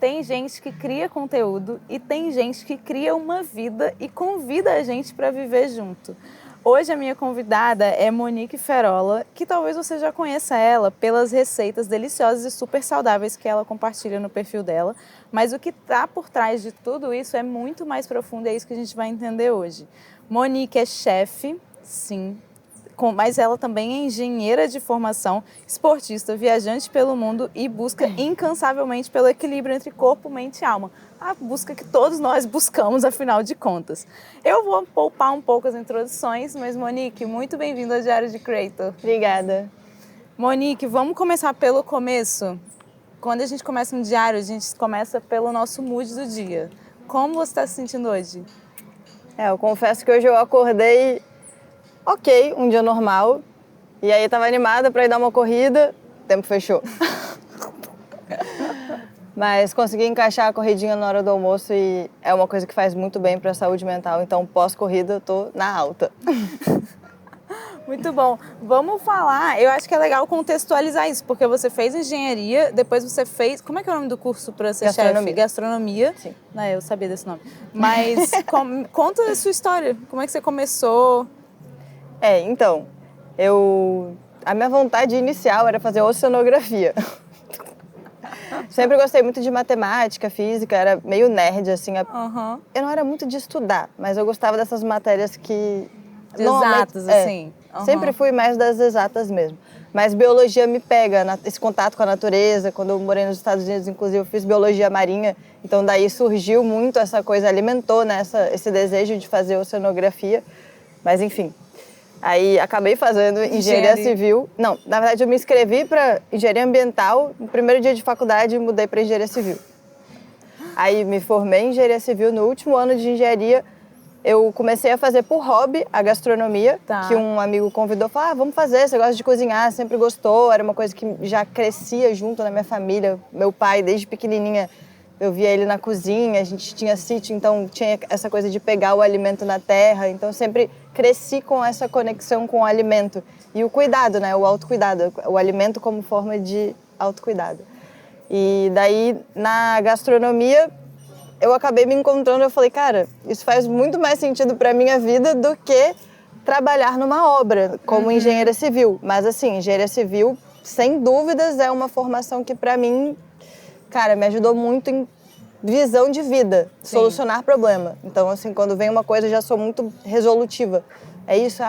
tem gente que cria conteúdo e tem gente que cria uma vida e convida a gente para viver junto. Hoje a minha convidada é Monique Ferola, que talvez você já conheça ela pelas receitas deliciosas e super saudáveis que ela compartilha no perfil dela, mas o que está por trás de tudo isso é muito mais profundo e é isso que a gente vai entender hoje. Monique é chefe, sim, mas ela também é engenheira de formação, esportista, viajante pelo mundo e busca incansavelmente pelo equilíbrio entre corpo, mente e alma. A busca que todos nós buscamos, afinal de contas. Eu vou poupar um pouco as introduções, mas Monique, muito bem-vinda ao Diário de Creator. Obrigada. Monique, vamos começar pelo começo? Quando a gente começa um diário, a gente começa pelo nosso mood do dia. Como você está se sentindo hoje? Eu confesso que hoje eu acordei ok, um dia normal. E aí tava animada pra ir dar uma corrida, o tempo fechou. Mas consegui encaixar a corridinha na hora do almoço e é uma coisa que faz muito bem pra saúde mental. Então, pós-corrida, eu tô na alta. Muito bom. Vamos falar, eu acho que é legal contextualizar isso, porque você fez engenharia, depois você fez... Como é que é o nome do curso para ser chefe? Gastronomia. Sim. Eu sabia desse nome. Mas conta a sua história. Como é que você começou? Então, a minha vontade inicial era fazer oceanografia. Sempre gostei muito de matemática, física, era meio nerd, assim. Eu não era muito de estudar, mas eu gostava dessas matérias que... De exatas, assim. Sempre fui mais das exatas mesmo. Mas biologia me pega, esse contato com a natureza. Quando eu morei nos Estados Unidos, inclusive, eu fiz biologia marinha. Então, daí surgiu muito essa coisa, alimentou, né, esse desejo de fazer oceanografia. Mas, enfim... Aí acabei fazendo engenharia civil. Não, na verdade eu me inscrevi para engenharia ambiental. No primeiro dia de faculdade mudei para engenharia civil. Aí me formei em engenharia civil. No último ano de engenharia eu comecei a fazer por hobby a gastronomia. Que um amigo convidou, falou, vamos fazer, você gosta de cozinhar, sempre gostou. Era uma coisa que já crescia junto na minha família. Meu pai, desde pequenininha, eu via ele na cozinha, a gente tinha sítio, então tinha essa coisa de pegar o alimento na terra. Então sempre cresci com essa conexão com o alimento. E o cuidado, né? O autocuidado, o alimento como forma de autocuidado. E daí, na gastronomia, eu acabei me encontrando, eu falei, cara, isso faz muito mais sentido para minha vida do que trabalhar numa obra como engenheira civil. Mas assim, engenharia civil, sem dúvidas, é uma formação que para mim, cara, me ajudou muito em visão de vida, solucionar problema. Então, assim, quando vem uma coisa, eu já sou muito resolutiva. É isso,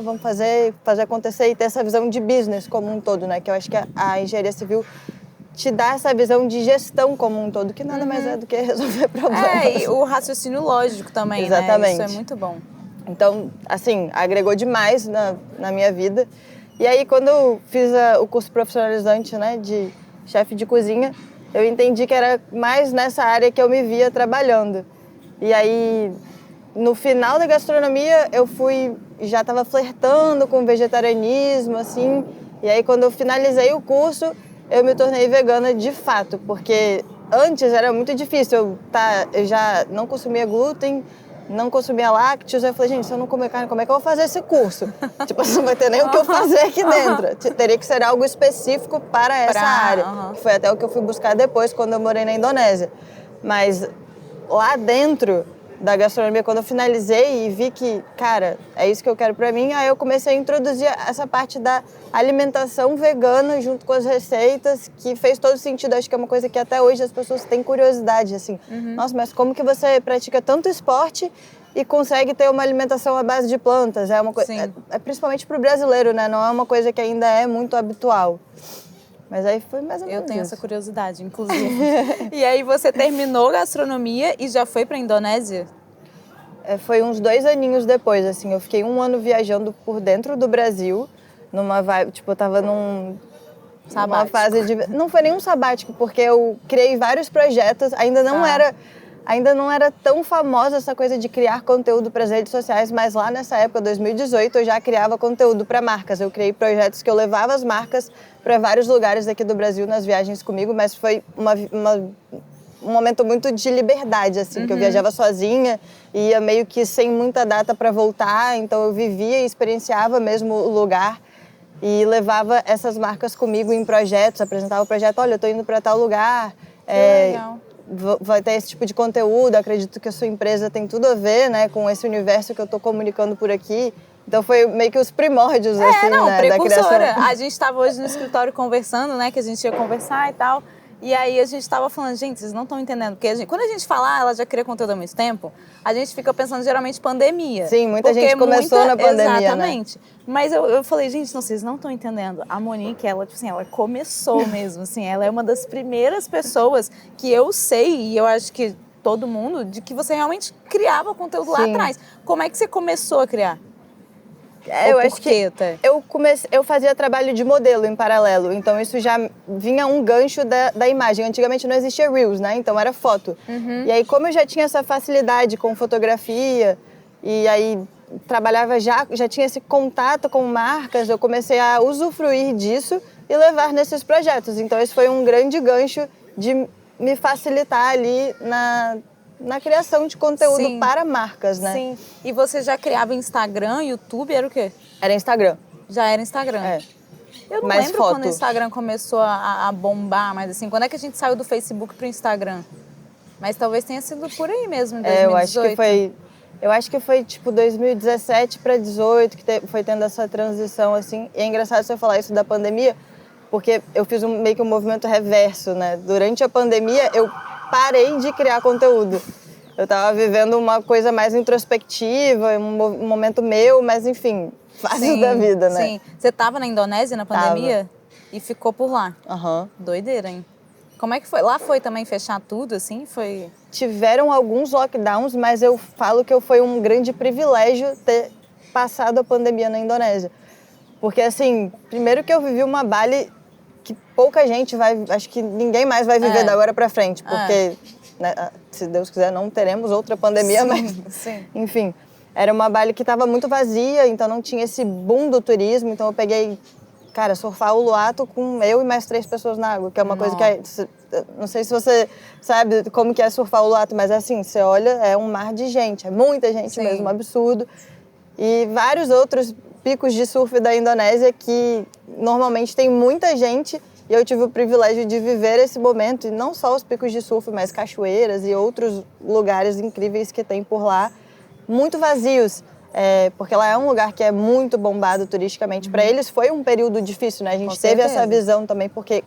vamos fazer acontecer e ter essa visão de business como um todo, né? Que eu acho que a engenharia civil te dá essa visão de gestão como um todo, que nada mais é do que resolver problemas. E o raciocínio lógico também, Exatamente. Né? Isso é muito bom. Então, assim, agregou demais na minha vida. E aí, quando eu fiz o curso profissionalizante, né, de chefe de cozinha, eu entendi que era mais nessa área que eu me via trabalhando. E aí, no final da gastronomia, já estava flertando com vegetarianismo, assim. E aí, quando eu finalizei o curso, eu me tornei vegana de fato, porque antes era muito difícil. Eu já não consumia glúten, não consumia lácteos. Aí eu falei, gente, se eu não comer carne, como é que eu vou fazer esse curso? Tipo, não vai ter nem o que eu fazer aqui dentro. Teria que ser algo específico para essa área. Que foi até o que eu fui buscar depois, quando eu morei na Indonésia. Mas lá dentro da gastronomia, quando eu finalizei e vi que, cara, é isso que eu quero pra mim, aí eu comecei a introduzir essa parte da alimentação vegana junto com as receitas, que fez todo sentido. Acho que é uma coisa que até hoje as pessoas têm curiosidade, assim. Nossa, mas como que você pratica tanto esporte e consegue ter uma alimentação à base de plantas? É uma coisa, principalmente pro brasileiro, né? Não é uma coisa que ainda é muito habitual. Mas aí foi mais ou menos Eu tenho essa curiosidade, inclusive. E aí você terminou gastronomia e já foi para a Indonésia? Foi uns 2 aninhos depois, assim. Eu fiquei 1 ano viajando por dentro do Brasil, numa vibe, tipo, eu tava numa fase de... Não foi nenhum sabático, porque eu criei vários projetos, ainda não era tão famosa essa coisa de criar conteúdo para as redes sociais, mas lá nessa época, 2018, eu já criava conteúdo para marcas. Eu criei projetos que eu levava as marcas para vários lugares aqui do Brasil nas viagens comigo, mas foi um momento muito de liberdade, assim, que eu viajava sozinha, ia meio que sem muita data para voltar, então eu vivia e experienciava mesmo o lugar e levava essas marcas comigo em projetos, apresentava o projeto, olha, eu tô indo para tal lugar, vai ter esse tipo de conteúdo, acredito que a sua empresa tem tudo a ver, né, com esse universo que eu tô comunicando por aqui. Então foi meio que os primórdios, assim, né, da criação. A gente estava hoje no escritório conversando, né, que a gente ia conversar e tal. E aí a gente estava falando, gente, vocês não estão entendendo. Porque quando a gente fala, ela já cria conteúdo há muito tempo, a gente fica pensando geralmente pandemia. Sim, muita gente começou na pandemia, exatamente. Né? Mas eu falei, gente, não, vocês não estão entendendo. A Monique, ela, tipo assim, ela começou mesmo, assim, ela é uma das primeiras pessoas que eu sei, e eu acho que todo mundo, de que você realmente criava conteúdo lá atrás. Como é que você começou a criar? Eu acho que eu fazia trabalho de modelo em paralelo, então isso já vinha um gancho da imagem. Antigamente não existia Reels, né? Então era foto. E aí, como eu já tinha essa facilidade com fotografia, e aí trabalhava já tinha esse contato com marcas, eu comecei a usufruir disso e levar nesses projetos. Então esse foi um grande gancho de me facilitar ali na criação de conteúdo para marcas, né? Sim. E você já criava Instagram, YouTube, era o quê? Era Instagram. Já era Instagram? É. Eu não lembro quando o Instagram começou a bombar, mas assim, quando é que a gente saiu do Facebook pro Instagram? Mas talvez tenha sido por aí mesmo, em 2018. Eu acho que foi tipo 2017 para 2018 que foi tendo essa transição, assim. E é engraçado você falar isso da pandemia, porque eu fiz meio que um movimento reverso, né? Durante a pandemia, eu parei de criar conteúdo. Eu tava vivendo uma coisa mais introspectiva, um momento meu, mas enfim, fases da vida, né? Sim. Você tava na Indonésia na pandemia? E ficou por lá? Doideira, hein? Como é que foi? Lá foi também fechar tudo, assim? Foi... Tiveram alguns lockdowns, mas eu falo que foi um grande privilégio ter passado a pandemia na Indonésia. Porque, assim, primeiro que eu vivi uma Bali que pouca gente acho que ninguém mais vai viver da agora pra frente, porque, né, se Deus quiser, não teremos outra pandemia, mas, enfim, era uma Bali que estava muito vazia, então não tinha esse boom do turismo, então eu peguei, cara, surfar o Uluwatu com eu e mais 3 pessoas na água, que é uma coisa que, não sei se você sabe como que é surfar o Uluwatu, mas assim, você olha, é um mar de gente, é muita gente mesmo, um absurdo, e vários outros picos de surf da Indonésia que normalmente tem muita gente e eu tive o privilégio de viver esse momento, e não só os picos de surf, mas cachoeiras e outros lugares incríveis que tem por lá, muito vazios, porque lá é um lugar que é muito bombado turisticamente. Para eles foi um período difícil, né? A gente teve essa visão também, porque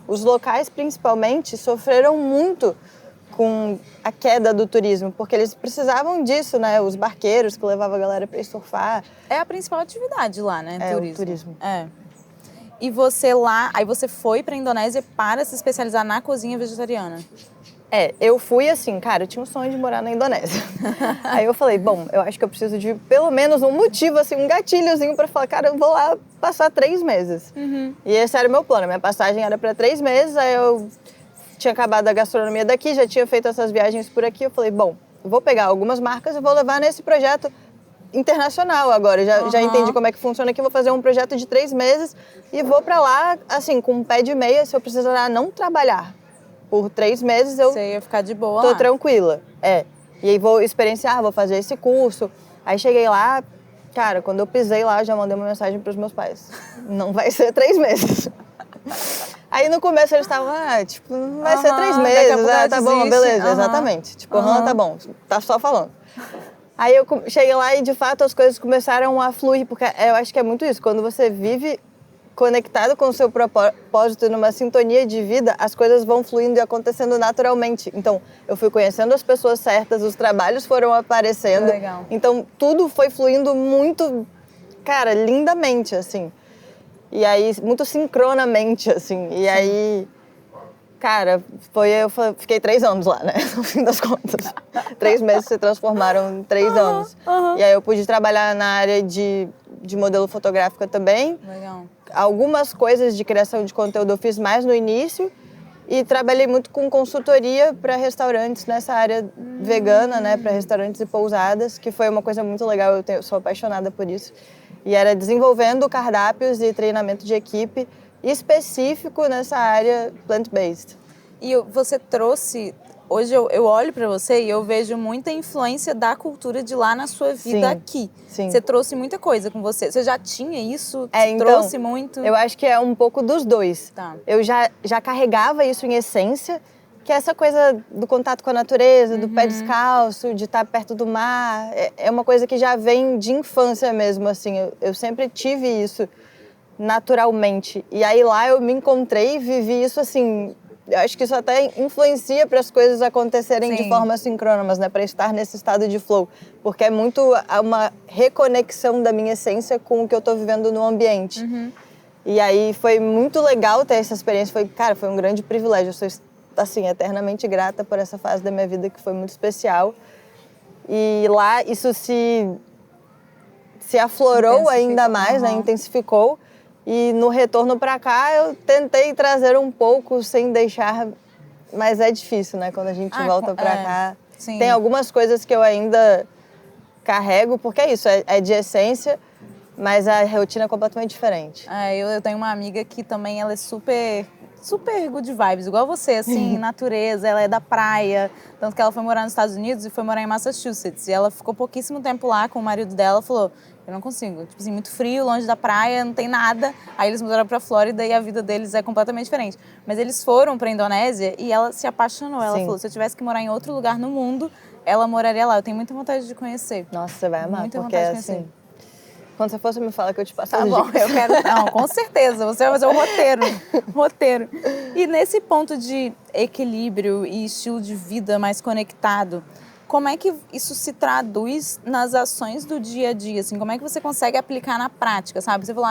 os locais principalmente sofreram muito com a queda do turismo, porque eles precisavam disso, né? Os barqueiros que levavam a galera para ir surfar. É a principal atividade lá, né? O turismo. E você lá, aí você foi para a Indonésia para se especializar na cozinha vegetariana? Eu fui assim, cara, eu tinha um sonho de morar na Indonésia. Aí eu falei, bom, eu acho que eu preciso de pelo menos um motivo, assim, um gatilhozinho para falar, cara, eu vou lá passar 3 meses. E esse era o meu plano, minha passagem era para 3 meses, aí eu tinha acabado a gastronomia daqui, já tinha feito essas viagens por aqui, eu falei, bom, vou pegar algumas marcas e vou levar nesse projeto internacional agora. Já entendi como é que funciona aqui, vou fazer um projeto de 3 meses e vou pra lá, assim, com um pé de meia, se eu precisar não trabalhar por 3 meses, eu Você ia ficar de boa tô lá. tranquila. E aí vou experienciar, vou fazer esse curso. Aí cheguei lá, cara, quando eu pisei lá, já mandei uma mensagem pros meus pais. Não vai ser 3 meses. Aí no começo eles estavam, tipo, vai ser 3 meses, tá bom, beleza, exatamente. Tipo, tá bom, tá só falando. Aí eu cheguei lá e de fato as coisas começaram a fluir, porque eu acho que é muito isso, quando você vive conectado com o seu propósito, numa sintonia de vida, as coisas vão fluindo e acontecendo naturalmente. Então, eu fui conhecendo as pessoas certas, os trabalhos foram aparecendo. Legal. Então, tudo foi fluindo muito, cara, lindamente, assim. E aí, muito sincronamente, assim. E aí, cara, eu fiquei 3 anos lá, né? No fim das contas. 3 meses se transformaram em 3 anos. E aí eu pude trabalhar na área de modelo fotográfica também. Legal. Algumas coisas de criação de conteúdo eu fiz mais no início. E trabalhei muito com consultoria para restaurantes nessa área vegana, né? Para restaurantes e pousadas, que foi uma coisa muito legal, eu sou apaixonada por isso. E era desenvolvendo cardápios e treinamento de equipe específico nessa área plant-based. E você trouxe... Hoje eu olho para você e eu vejo muita influência da cultura de lá na sua vida aqui. Sim. Você trouxe muita coisa com você. Você já tinha isso? Então, trouxe muito? Eu acho que é um pouco dos dois. Tá. Eu já carregava isso em essência, que é essa coisa do contato com a natureza, do pé descalço, de estar perto do mar. É uma coisa que já vem de infância mesmo, assim. Eu sempre tive isso naturalmente. E aí lá eu me encontrei e vivi isso, assim... Eu acho que isso até influencia para as coisas acontecerem de forma sincrônicas, né? Para estar nesse estado de flow. Porque é muito uma reconexão da minha essência com o que eu estou vivendo no ambiente. E aí foi muito legal ter essa experiência. Foi um grande privilégio. Eu sou, assim, eternamente grata por essa fase da minha vida que foi muito especial. E lá isso se aflorou ainda mais, né? Intensificou. E no retorno para cá eu tentei trazer um pouco sem deixar, mas é difícil, né? Quando a gente volta para cá. Sim. Tem algumas coisas que eu ainda carrego, porque é isso, é de essência, mas a rotina é completamente diferente. Eu tenho uma amiga que também ela é super good vibes, igual você, assim, natureza, ela é da praia, tanto que ela foi morar nos Estados Unidos e foi morar em Massachusetts. E ela ficou pouquíssimo tempo lá com o marido dela, falou, eu não consigo, tipo assim, muito frio, longe da praia, não tem nada. Aí eles mudaram pra Flórida e a vida deles é completamente diferente. Mas eles foram pra Indonésia e ela se apaixonou. Ela falou, se eu tivesse que morar em outro lugar no mundo, ela moraria lá. Eu tenho muita vontade de conhecer. Nossa, você vai amar, muita porque vontade de conhecer. assim... Quando você for, você me fala que eu te passo Tá as bom, dicas. eu quero... Não, com certeza, você vai fazer o roteiro. E nesse ponto de equilíbrio e estilo de vida mais conectado, como é que isso se traduz nas ações do dia a dia? Assim, como é que você consegue aplicar na prática, sabe? Você falou,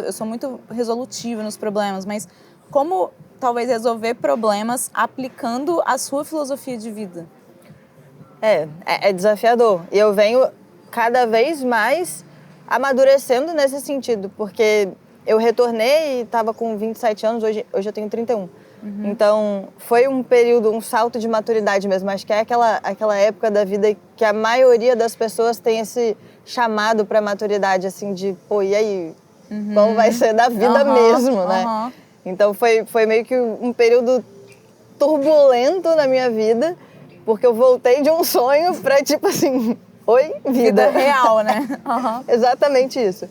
eu sou muito resolutiva nos problemas, mas como talvez resolver problemas aplicando a sua filosofia de vida? É desafiador. E eu venho cada vez mais amadurecendo nesse sentido, porque eu retornei e estava com 27 anos, hoje eu tenho 31. Então, foi um período, um salto de maturidade mesmo. Acho que é aquela época da vida que a maioria das pessoas tem esse chamado para maturidade, assim, de, pô, e aí? Qual vai ser da vida mesmo, né? Então, foi meio que um período turbulento na minha vida, porque eu voltei de um sonho para, tipo assim, oi, vida. Vida real, né? Exatamente isso.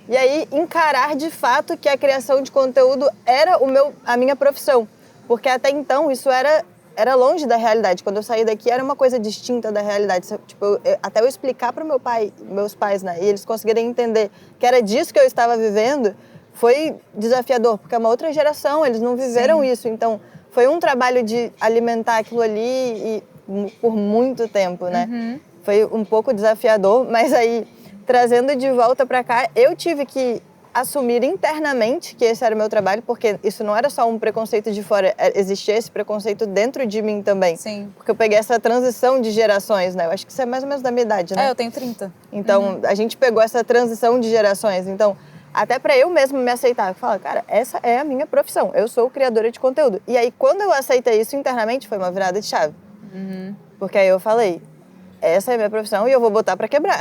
E aí, encarar de fato que a criação de conteúdo era a minha profissão. Porque até então, isso era longe da realidade. Quando eu saí daqui, era uma coisa distinta da realidade. Tipo, até eu explicar para meus pais, né? E eles conseguirem entender que era disso que eu estava vivendo, foi desafiador. Porque é uma outra geração, eles não viveram isso. Então, foi um trabalho de alimentar aquilo ali por muito tempo, né? Foi um pouco desafiador, mas aí... Trazendo de volta para cá, eu tive que assumir internamente que esse era o meu trabalho, porque isso não era só um preconceito de fora, existia esse preconceito dentro de mim também. Sim. Porque eu peguei essa transição de gerações, né? Eu acho que isso é mais ou menos da minha idade, né? Eu tenho 30. Então, a gente pegou essa transição de gerações. Então, até para eu mesmo me aceitar, eu falo, cara, essa é a minha profissão, eu sou criadora de conteúdo. E aí, quando eu aceitei isso internamente, foi uma virada de chave. Porque aí eu falei... Essa é a minha profissão e eu vou botar para quebrar.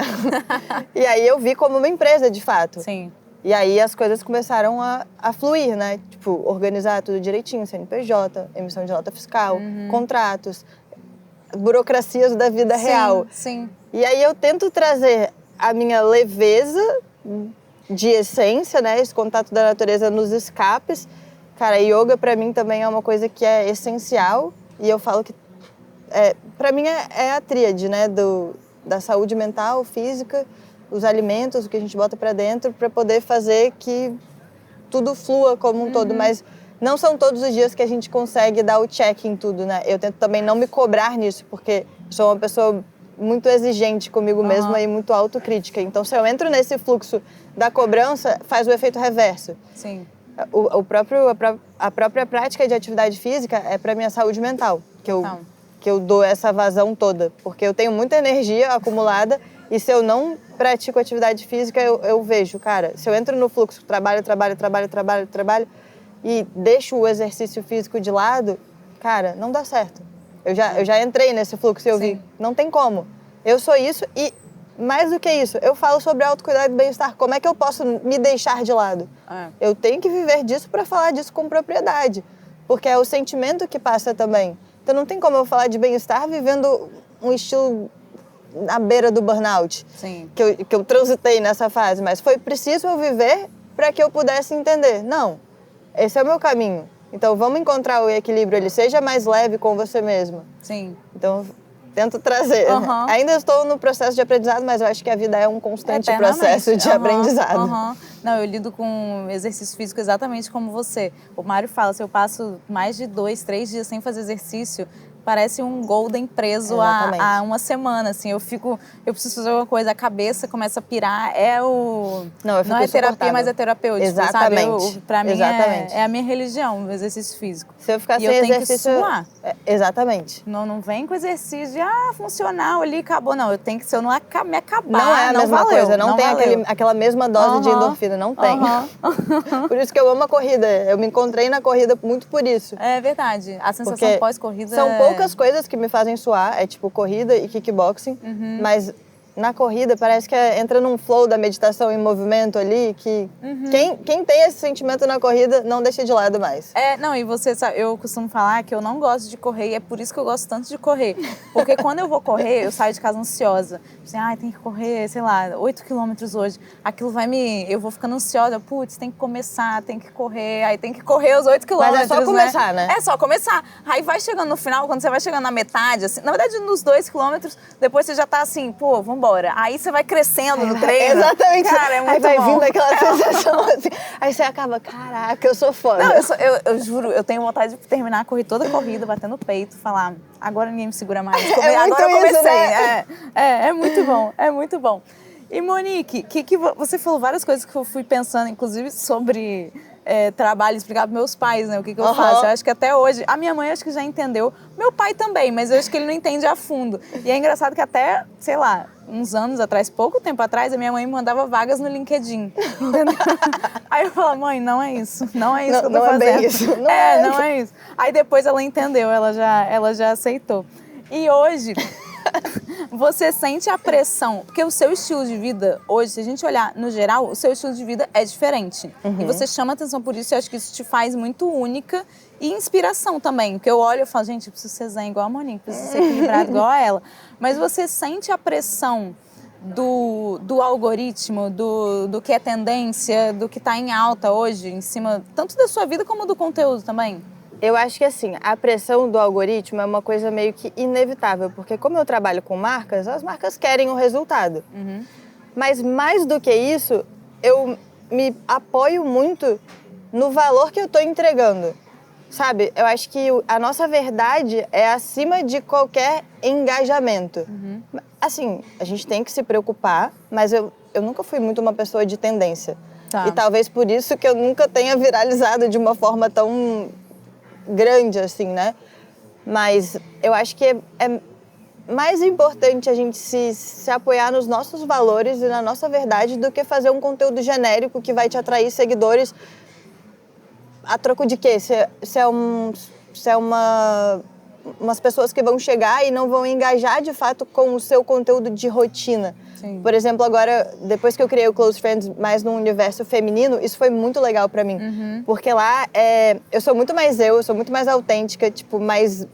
E aí eu vi como uma empresa, de fato. Sim. E aí as coisas começaram a fluir, né? Tipo, organizar tudo direitinho, CNPJ, emissão de nota fiscal, contratos, burocracias da vida real. Sim. E aí eu tento trazer a minha leveza de essência, né? Esse contato da natureza nos escapes. Cara, yoga para mim também é uma coisa que é essencial. E eu falo que para mim é a tríade, né, da saúde mental, física, os alimentos, o que a gente bota para dentro, para poder fazer que tudo flua como um todo. Mas não são todos os dias que a gente consegue dar o check em tudo, né? Eu tento também não me cobrar nisso, porque sou uma pessoa muito exigente comigo mesma e muito autocrítica. Então, se eu entro nesse fluxo da cobrança, faz o efeito reverso. Sim. A própria prática de atividade física é para minha saúde mental, que eu dou essa vazão toda, porque eu tenho muita energia acumulada e se eu não pratico atividade física, eu vejo, cara, se eu entro no fluxo, trabalho e deixo o exercício físico de lado, cara, não dá certo. Eu já entrei nesse fluxo e eu vi, não tem como. Eu sou isso e, mais do que isso, eu falo sobre autocuidado e bem-estar. Como é que eu posso me deixar de lado? Eu tenho que viver disso para falar disso com propriedade, porque é o sentimento que passa também. Então não tem como eu falar de bem-estar vivendo um estilo à beira do burnout. Sim. Que eu transitei nessa fase, mas foi preciso eu viver para que eu pudesse entender. Não, esse é o meu caminho. Então, vamos encontrar o equilíbrio, ele seja mais leve com você mesma. Sim. Então, tento trazer. Ainda estou no processo de aprendizado, mas eu acho que a vida é um constante processo de aprendizado. Não, eu lido com exercício físico exatamente como você. O Mário fala, se eu passo mais de 2, 3 dias sem fazer exercício, parece um golden preso há uma semana, assim. Eu preciso fazer alguma coisa, a cabeça começa a pirar. Não é terapia, mas é terapêutico, exatamente. sabe? Pra mim é a minha religião, o exercício físico. Se eu ficar sem exercício... Eu tenho que suar. Exatamente. Não vem com exercício de, funcional ali, acabou. Não, eu tenho que, se eu não me acabar, não é a mesma coisa, não tem aquela mesma dose de endorfina, não tem. Por isso que eu amo a corrida, eu me encontrei na corrida muito por isso. É verdade, a sensação pós-corrida são poucas coisas que me fazem suar, é tipo corrida e kickboxing, mas na corrida parece que entra num flow da meditação em movimento ali, que quem tem esse sentimento na corrida não deixa de lado mais. E você sabe, eu costumo falar que eu não gosto de correr e é por isso que eu gosto tanto de correr. Porque quando eu vou correr, eu saio de casa ansiosa. Assim, tem que correr, sei lá, 8 quilômetros hoje. Aquilo eu vou ficando ansiosa, putz, tem que começar, tem que correr, aí tem que correr os 8 quilômetros, mas é só começar, né? É só começar. Aí vai chegando no final, quando você vai chegando na metade, assim, na verdade nos 2 quilômetros, depois você já tá assim, pô, vambora. Aí você vai crescendo no treino. Exatamente. Cara, é muito bom. Aí vai vindo aquela sensação assim. Aí você acaba, caraca, eu sou foda. Não, eu juro, eu tenho vontade de terminar toda a corrida, bater no peito, falar, agora ninguém me segura mais. Agora eu comecei. Isso, né? É muito bom, é muito bom. E Monique, você falou várias coisas que eu fui pensando, inclusive sobre trabalho, explicar para meus pais, né, o que eu faço. Eu acho que até hoje, a minha mãe acho que já entendeu, meu pai também, mas eu acho que ele não entende a fundo. E é engraçado que até, sei lá, uns anos atrás, pouco tempo atrás, a minha mãe me mandava vagas no LinkedIn, entendeu? Aí eu falo, mãe, não é isso que eu tô fazendo. Não é bem isso. Não é isso. Aí depois ela entendeu, ela já aceitou. E hoje... Você sente a pressão, porque o seu estilo de vida hoje, se a gente olhar no geral, o seu estilo de vida é diferente. E você chama atenção por isso e eu acho que isso te faz muito única e inspiração também. Porque eu olho e falo, gente, eu preciso ser zen igual a Monique, preciso ser equilibrado igual a ela. Mas você sente a pressão do algoritmo, do que é tendência, do que está em alta hoje, em cima tanto da sua vida como do conteúdo também? Eu acho que assim, a pressão do algoritmo é uma coisa meio que inevitável, porque como eu trabalho com marcas, as marcas querem o resultado. Mas mais do que isso, eu me apoio muito no valor que eu estou entregando. Sabe, eu acho que a nossa verdade é acima de qualquer engajamento. Assim, a gente tem que se preocupar, mas eu nunca fui muito uma pessoa de tendência. E talvez por isso que eu nunca tenha viralizado de uma forma tão... grande, assim, né? Mas eu acho que é mais importante a gente se apoiar nos nossos valores e na nossa verdade do que fazer um conteúdo genérico que vai te atrair seguidores a troco de quê? Se é umas pessoas que vão chegar e não vão engajar de fato com o seu conteúdo de rotina. Sim. Por exemplo, agora, depois que eu criei o Close Friends mais no universo feminino, isso foi muito legal pra mim. Porque lá eu sou muito mais eu sou muito mais autêntica, tipo, mais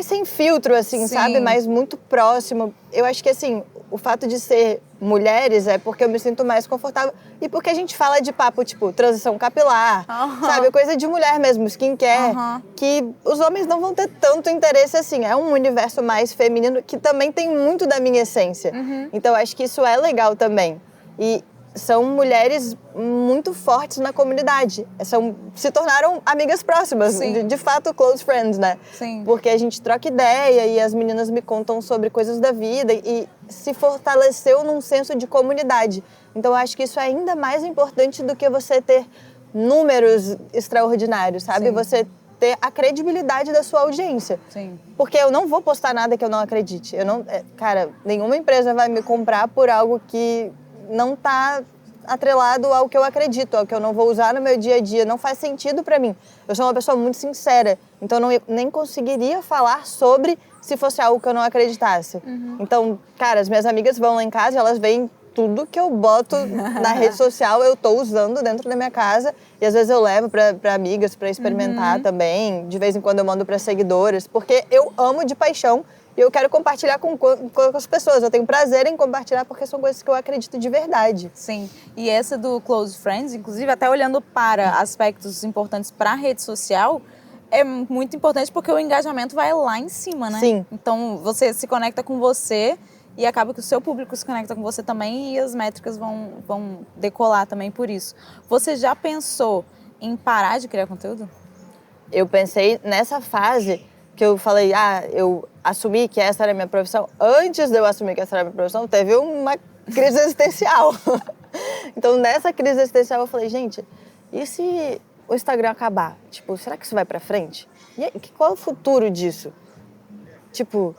sem filtro, assim, sabe? Mas muito próximo. Eu acho que, assim, o fato de ser mulheres é porque eu me sinto mais confortável e porque a gente fala de papo, tipo, transição capilar, sabe? Coisa de mulher mesmo, skincare, que os homens não vão ter tanto interesse assim. É um universo mais feminino que também tem muito da minha essência. Então, acho que isso é legal também. E são mulheres muito fortes na comunidade. Se tornaram amigas próximas, de fato, close friends, né? Sim. Porque a gente troca ideia e as meninas me contam sobre coisas da vida e se fortaleceu num senso de comunidade. Então, eu acho que isso é ainda mais importante do que você ter números extraordinários, sabe? Sim. Você ter a credibilidade da sua audiência. Sim. Porque eu não vou postar nada que eu não acredite. Cara, nenhuma empresa vai me comprar por algo que não está atrelado ao que eu acredito, ao que eu não vou usar no meu dia a dia. Não faz sentido para mim. Eu sou uma pessoa muito sincera, então eu nem conseguiria falar sobre se fosse algo que eu não acreditasse. Então, cara, as minhas amigas vão lá em casa e elas veem tudo que eu boto na rede social, eu tô usando dentro da minha casa. E às vezes eu levo para amigas para experimentar também. De vez em quando eu mando para seguidoras, porque eu amo de paixão E eu quero compartilhar com as pessoas. Eu tenho prazer em compartilhar porque são coisas que eu acredito de verdade. Sim. E essa do Close Friends, inclusive, até olhando para aspectos importantes para a rede social, é muito importante porque o engajamento vai lá em cima, né? Sim. Então, você se conecta com você e acaba que o seu público se conecta com você também e as métricas vão decolar também por isso. Você já pensou em parar de criar conteúdo? Eu pensei nessa fase que eu falei, eu assumi que essa era a minha profissão. Antes de eu assumir que essa era a minha profissão, teve uma crise existencial. Então, nessa crise existencial, eu falei, gente, e se o Instagram acabar? Tipo, será que isso vai pra frente? E qual é o futuro disso? Tipo,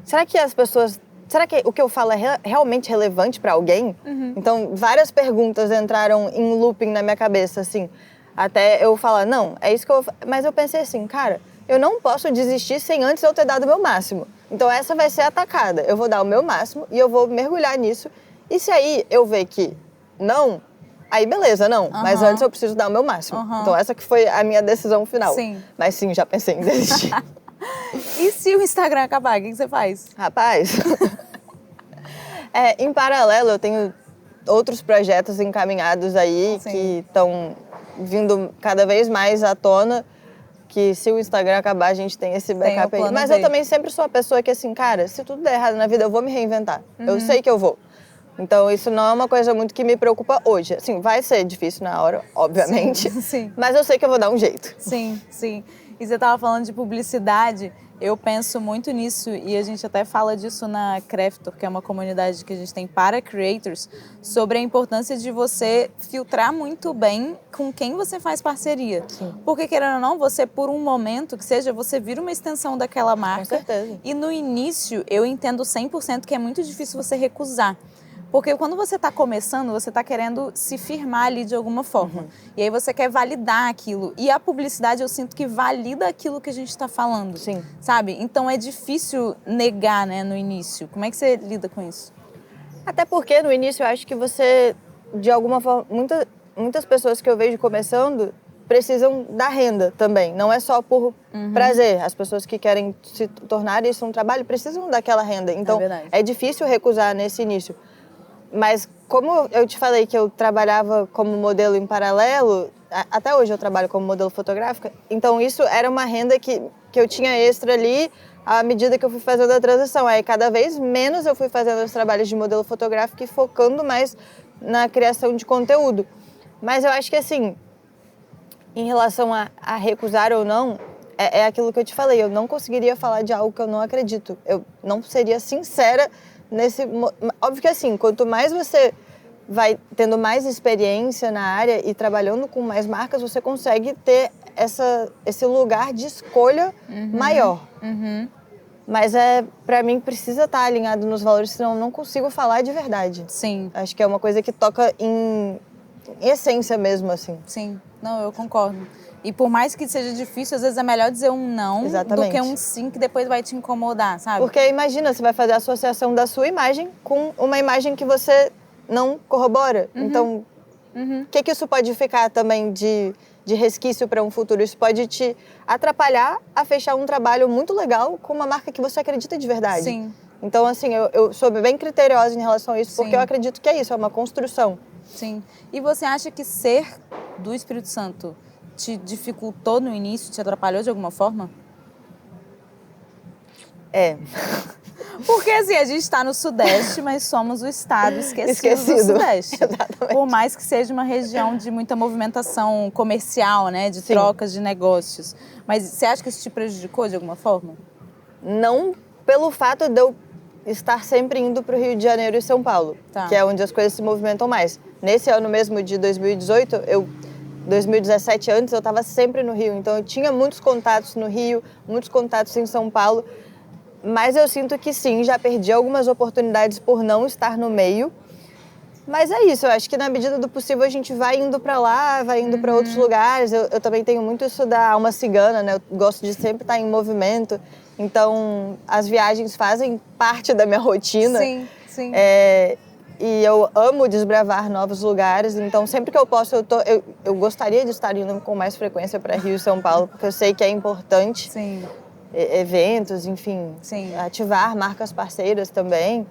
será que as pessoas... Será que o que eu falo é realmente relevante pra alguém? Então, várias perguntas entraram em looping na minha cabeça, assim. Até eu falar, não, é isso que eu... Mas eu pensei assim, cara, eu não posso desistir sem antes eu ter dado o meu máximo. Então, essa vai ser atacada. Eu vou dar o meu máximo e eu vou mergulhar nisso. E se aí eu ver que não... Aí, beleza, não. Mas antes eu preciso dar o meu máximo. Então, essa que foi a minha decisão final. Sim. Mas sim, já pensei em desistir. E se o Instagram acabar, o que você faz? Rapaz, em paralelo eu tenho outros projetos encaminhados aí que estão vindo cada vez mais à tona, que se o Instagram acabar a gente tem esse backup aí. Mas eu também sempre sou a pessoa que assim, cara, se tudo der errado na vida eu vou me reinventar. Eu sei que eu vou. Então isso não é uma coisa muito que me preocupa hoje. Assim, vai ser difícil na hora, obviamente. Sim. Mas eu sei que eu vou dar um jeito. Sim, sim. E você estava falando de publicidade, eu penso muito nisso e a gente até fala disso na Craftor, que é uma comunidade que a gente tem para creators, sobre a importância de você filtrar muito bem com quem você faz parceria. Sim. Porque, querendo ou não, você, por um momento, que seja, você vira uma extensão daquela marca. Com certeza. E no início, eu entendo 100% que é muito difícil você recusar. Porque quando você está começando, você está querendo se firmar ali de alguma forma. E aí você quer validar aquilo. E a publicidade, eu sinto que valida aquilo que a gente está falando. Sim. Sabe? Então é difícil negar, né, no início. Como é que você lida com isso? Até porque no início eu acho que você, de alguma forma, muitas pessoas que eu vejo começando precisam da renda também. Não é só por prazer. As pessoas que querem se tornar isso um trabalho precisam daquela renda. Então é difícil recusar nesse início. Mas como eu te falei que eu trabalhava como modelo em paralelo, até hoje eu trabalho como modelo fotográfica, então isso era uma renda que eu tinha extra ali à medida que eu fui fazendo a transição. Aí cada vez menos eu fui fazendo os trabalhos de modelo fotográfico e focando mais na criação de conteúdo. Mas eu acho que assim, em relação a recusar ou não, é aquilo que eu te falei, eu não conseguiria falar de algo que eu não acredito. Eu não seria sincera óbvio que assim, quanto mais você vai tendo mais experiência na área e trabalhando com mais marcas, você consegue ter esse lugar de escolha maior. Mas pra mim precisa estar alinhado nos valores, senão eu não consigo falar de verdade. Sim. Acho que é uma coisa que toca em essência mesmo, assim. Sim, não, eu concordo. E por mais que seja difícil, às vezes é melhor dizer um não do que um sim que depois vai te incomodar, sabe? Porque imagina, você vai fazer a associação da sua imagem com uma imagem que você não corrobora. Então, o que isso pode ficar também de resquício para um futuro? Isso pode te atrapalhar a fechar um trabalho muito legal com uma marca que você acredita de verdade. Sim. Então, assim, eu sou bem criteriosa em relação a isso, porque eu acredito que é isso, é uma construção. Sim. E você acha que ser do Espírito Santo te dificultou no início, te atrapalhou de alguma forma? Porque assim, a gente está no Sudeste, mas somos o estado esquecido do Sudeste. Exatamente. Por mais que seja uma região de muita movimentação comercial, né? De trocas de negócios. Mas você acha que isso te prejudicou de alguma forma? Não pelo fato de eu estar sempre indo para o Rio de Janeiro e São Paulo, que é onde as coisas se movimentam mais. Nesse ano mesmo de 2018, 2017 antes, eu estava sempre no Rio. Então eu tinha muitos contatos no Rio, muitos contatos em São Paulo. Mas eu sinto que sim, já perdi algumas oportunidades por não estar no meio. Mas é isso, eu acho que na medida do possível a gente vai indo para lá, vai indo para outros lugares. Eu também tenho muito isso da alma cigana, né? Eu gosto de sempre estar em movimento. Então as viagens fazem parte da minha rotina. Sim, sim. E eu amo desbravar novos lugares, então sempre que eu posso, eu gostaria de estar indo com mais frequência para Rio e São Paulo, porque eu sei que é importante. Sim. eventos, enfim, Sim. ativar marcas parceiras também.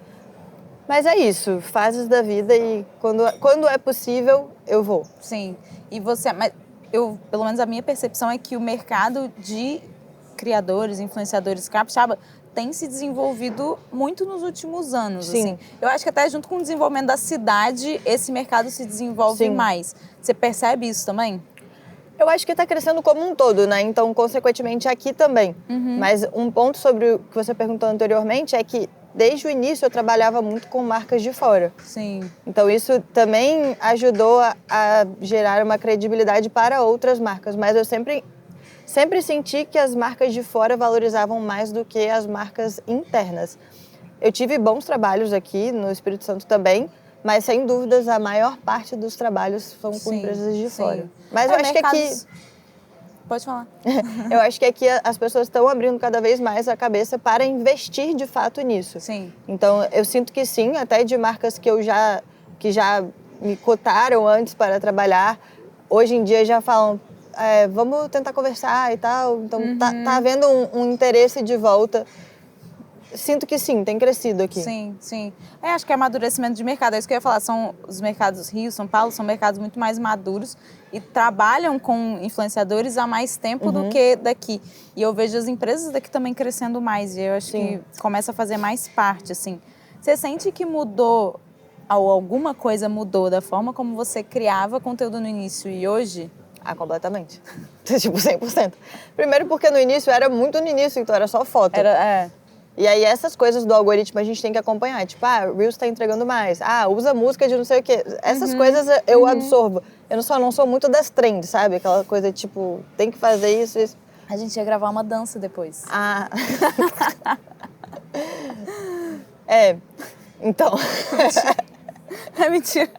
Mas é isso, fases da vida e quando é possível, eu vou. Sim. E você, mas pelo menos a minha percepção é que o mercado de criadores, influenciadores capixaba tem se desenvolvido muito nos últimos anos, Sim. assim. Eu acho que até junto com o desenvolvimento da cidade, esse mercado se desenvolve Sim. mais. Você percebe isso também? Eu acho que está crescendo como um todo, né? Então, consequentemente, aqui também. Mas um ponto sobre o que você perguntou anteriormente é que, desde o início, eu trabalhava muito com marcas de fora. Sim. Então, isso também ajudou a gerar uma credibilidade para outras marcas. Mas eu sempre senti que as marcas de fora valorizavam mais do que as marcas internas. Eu tive bons trabalhos aqui no Espírito Santo também, mas sem dúvidas a maior parte dos trabalhos são com empresas de fora. Mas eu acho que aqui... Pode falar. Eu acho que aqui as pessoas estão abrindo cada vez mais a cabeça para investir de fato nisso. Sim. Então eu sinto que sim, até de marcas que já me cotaram antes para trabalhar, hoje em dia já falam, vamos tentar conversar e tal. Então tá havendo um interesse de volta. Sinto que sim, tem crescido aqui. Sim, sim. Acho que é amadurecimento de mercado. É isso que eu ia falar. São os mercados Rio, São Paulo, são mercados muito mais maduros e trabalham com influenciadores há mais tempo do que daqui. E eu vejo as empresas daqui também crescendo mais. E eu acho que começa a fazer mais parte, assim. Você sente que mudou, ou alguma coisa mudou da forma como você criava conteúdo no início e hoje? Ah, completamente. Tipo, 100%. Primeiro porque no início era muito no início, então era só foto. E aí essas coisas do algoritmo a gente tem que acompanhar. Tipo, o Reels tá entregando mais. Usa música de não sei o quê. Essas coisas eu absorvo. Eu não sou muito das trends, sabe? Aquela coisa tipo, tem que fazer isso. A gente ia gravar uma dança depois. Então. É mentira.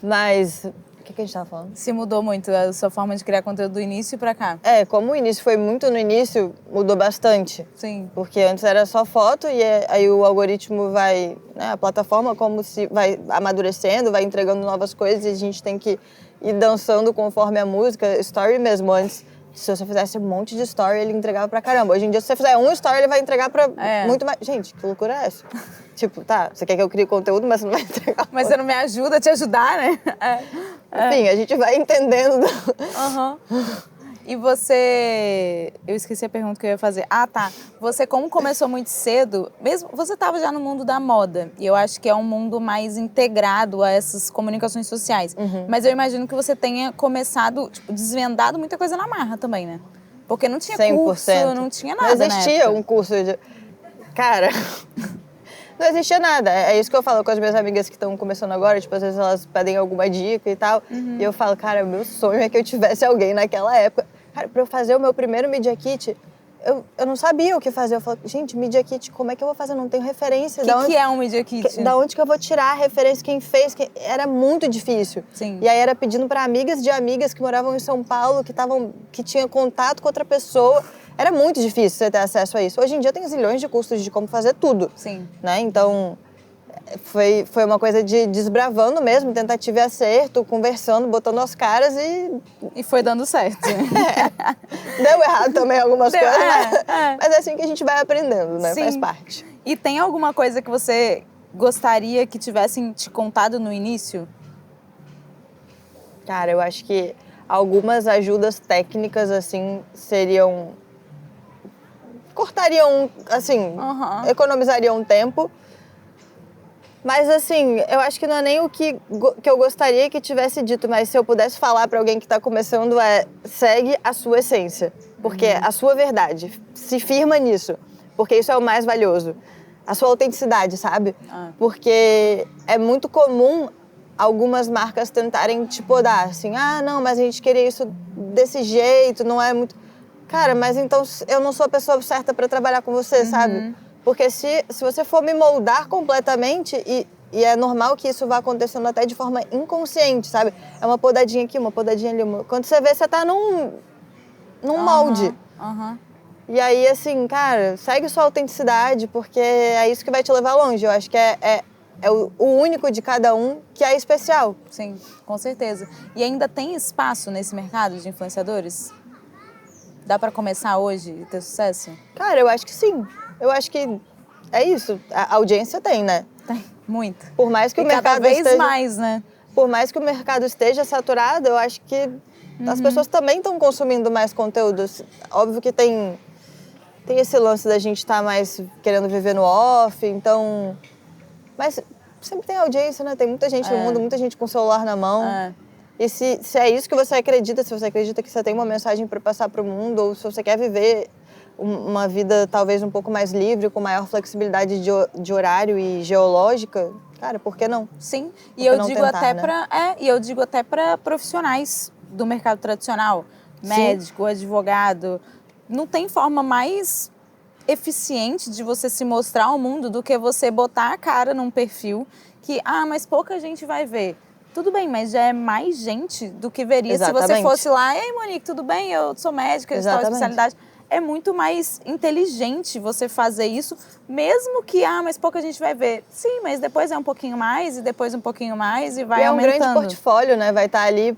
Mas... O que a gente tava falando? Se mudou muito a sua forma de criar conteúdo do início pra cá? Como o início foi muito no início, mudou bastante. Sim. Porque antes era só foto e aí o algoritmo vai, né, a plataforma como se vai amadurecendo, vai entregando novas coisas e a gente tem que ir dançando conforme a música. Story mesmo, antes, se você fizesse um monte de story, ele entregava pra caramba. Hoje em dia, se você fizer um story, ele vai entregar pra muito mais... Gente, que loucura é essa? Tipo, você quer que eu crie conteúdo, mas você não vai entregar. Mas você não me ajuda a te ajudar, né? Enfim, a gente vai entendendo. E você... Eu esqueci a pergunta que eu ia fazer. Tá. Você, como começou muito cedo, mesmo você estava já no mundo da moda. E eu acho que é um mundo mais integrado a essas comunicações sociais. Mas eu imagino que você tenha começado, tipo, desvendado muita coisa na marra também, né? Porque não tinha 100%. Curso, não tinha nada. Não existia um curso de... Cara... Não existia nada. É isso que eu falo com as minhas amigas que estão começando agora. Tipo, às vezes elas pedem alguma dica e tal. E eu falo, cara, meu sonho é que eu tivesse alguém naquela época. Cara, pra eu fazer o meu primeiro Media Kit, eu não sabia o que fazer. Eu falo, gente, Media Kit, como é que eu vou fazer? Eu não tenho referência. O que é um Media Kit? Da onde que eu vou tirar a referência? Quem fez? Era muito difícil. Sim. E aí era pedindo pra amigas de amigas que moravam em São Paulo, que tinham contato com outra pessoa. Era muito difícil você ter acesso a isso. Hoje em dia tem zilhões de cursos de como fazer tudo. Sim. Né? Então, foi uma coisa de desbravando mesmo, tentativa e acerto, conversando, botando as caras E foi dando certo. Deu errado também algumas coisas, mas é assim que a gente vai aprendendo, né? Sim. Faz parte. E tem alguma coisa que você gostaria que tivessem te contado no início? Cara, eu acho que algumas ajudas técnicas, assim, cortariam, assim, economizariam tempo. Mas, assim, eu acho que não é nem o que eu gostaria que tivesse dito, mas se eu pudesse falar para alguém que está começando segue a sua essência. Porque a sua verdade, se firma nisso. Porque isso é o mais valioso. A sua autenticidade, sabe? Porque é muito comum algumas marcas tentarem te podar, assim, não, mas a gente queria isso desse jeito, não é muito... Cara, mas então eu não sou a pessoa certa para trabalhar com você, sabe? Porque se você for me moldar completamente, e é normal que isso vá acontecendo até de forma inconsciente, sabe? É uma podadinha aqui, uma podadinha ali. Quando você vê, você tá num molde. E aí, assim, cara, segue sua autenticidade, porque é isso que vai te levar longe. Eu acho que é o único de cada um que é especial. Sim, com certeza. E ainda tem espaço nesse mercado de influenciadores? Dá pra começar hoje e ter sucesso? Cara, eu acho que sim. Eu acho que é isso. A audiência tem, né? Tem, muito. Por mais que E o cada mercado vez esteja... mais, né? Por mais que o mercado esteja saturado, eu acho que as pessoas também estão consumindo mais conteúdos. Óbvio que tem esse lance da gente estar mais querendo viver no off, então... Mas sempre tem audiência, né? Tem muita gente no mundo, muita gente com o celular na mão. É. E se é isso que você acredita, se você acredita que você tem uma mensagem para passar para o mundo, ou se você quer viver uma vida talvez um pouco mais livre, com maior flexibilidade de horário e geológica, cara, por que não? Sim, e eu digo até para profissionais do mercado tradicional, médico, advogado, não tem forma mais eficiente de você se mostrar ao mundo do que você botar a cara num perfil que, mas pouca gente vai ver. Tudo bem, mas já é mais gente do que veria se você fosse lá, ei, Monique, tudo bem? Eu sou médica, de tal especialidade. É muito mais inteligente você fazer isso, mesmo que, mas pouca gente vai ver. Sim, mas depois é um pouquinho mais, e depois um pouquinho mais, e vai aumentando. É um grande portfólio, né? Vai estar ali,